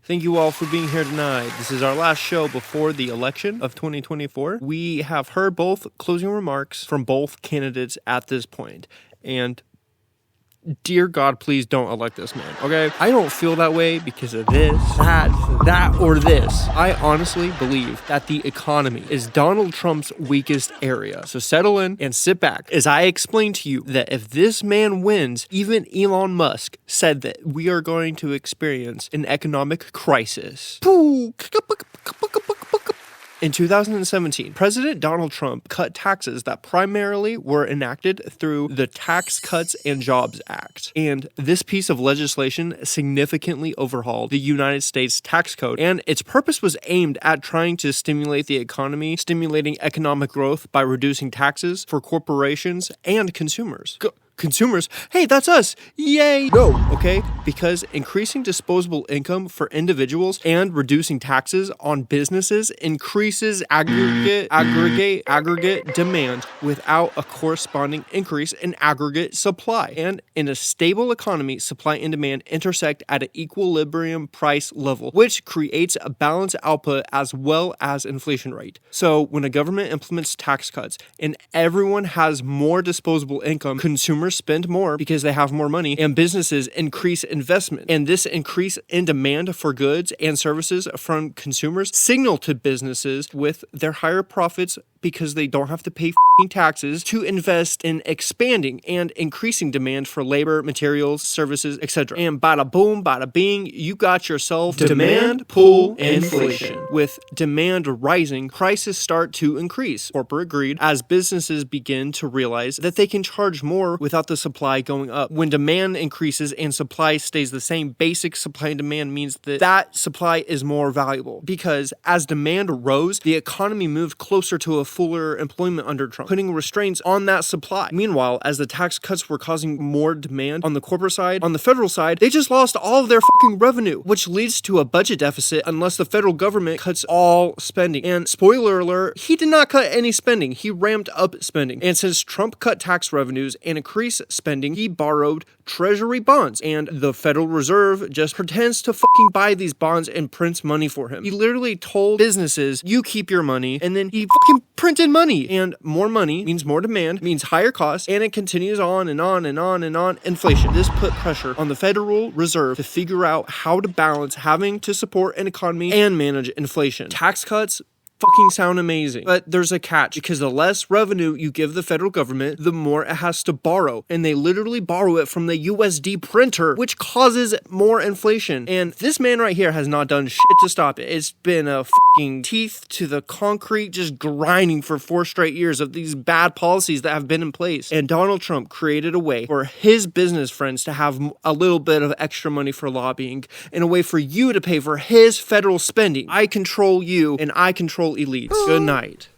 Thank you all for being here tonight. This is our last show before the election of 2024. We have heard both closing remarks from both candidates at this point, and dear God, please don't elect this man, okay? I don't feel that way because of this, that, or this. I honestly believe that the economy is Donald Trump's weakest area. So settle in and sit back as I explain to you that if this man wins, even Elon Musk said that we are going to experience an economic crisis. In 2017, President Donald Trump cut taxes that primarily were enacted through the Tax Cuts and Jobs Act. And this piece of legislation significantly overhauled the United States tax code, and its purpose was aimed at trying to stimulate the economy, stimulating economic growth by reducing taxes for corporations and consumers. Consumers, hey, that's us, yay! No, okay? Because increasing disposable income for individuals and reducing taxes on businesses increases aggregate demand without a corresponding increase in aggregate supply. And in a stable economy, supply and demand intersect at an equilibrium price level, which creates a balanced output as well as inflation rate. So when a government implements tax cuts and everyone has more disposable income, consumers spend more because they have more money, and businesses increase investment. And this increase in demand for goods and services from consumers signal to businesses with their higher profits because they don't have to pay taxes to invest in expanding and increasing demand for labor, materials, services, etc. And bada boom, bada bing, you got yourself demand pull inflation. With demand rising, prices start to increase. Corporate greed, as businesses begin to realize that they can charge more without the supply going up. When demand increases and supply stays the same, basic supply and demand means that supply is more valuable. Because as demand rose, the economy moved closer to a fuller employment under Trump, putting restraints on that supply. Meanwhile, as the tax cuts were causing more demand on the corporate side, on the federal side, they just lost all of their fucking revenue, which leads to a budget deficit unless the federal government cuts all spending. And spoiler alert, he did not cut any spending. He ramped up spending. And since Trump cut tax revenues and increased spending, he borrowed treasury bonds. And the Federal Reserve just pretends to fucking buy these bonds and prints money for him. He literally told businesses, you keep your money, and then he fucking printed money. And more money means more demand, means higher costs, and it continues on and on and on and on. Inflation. This put pressure on the Federal Reserve to figure out how to balance having to support an economy and manage inflation. Tax cuts fucking sound amazing, but there's a catch, because the less revenue you give the federal government, the more it has to borrow, and they literally borrow it from the USD printer, which causes more inflation. And this man right here has not done shit to stop it. It's been a fucking teeth to the concrete, just grinding for 4 straight years of these bad policies that have been in place. And Donald Trump created a way for his business friends to have a little bit of extra money for lobbying, and a way for you to pay for his federal spending. I control you, and I control elites. Good night.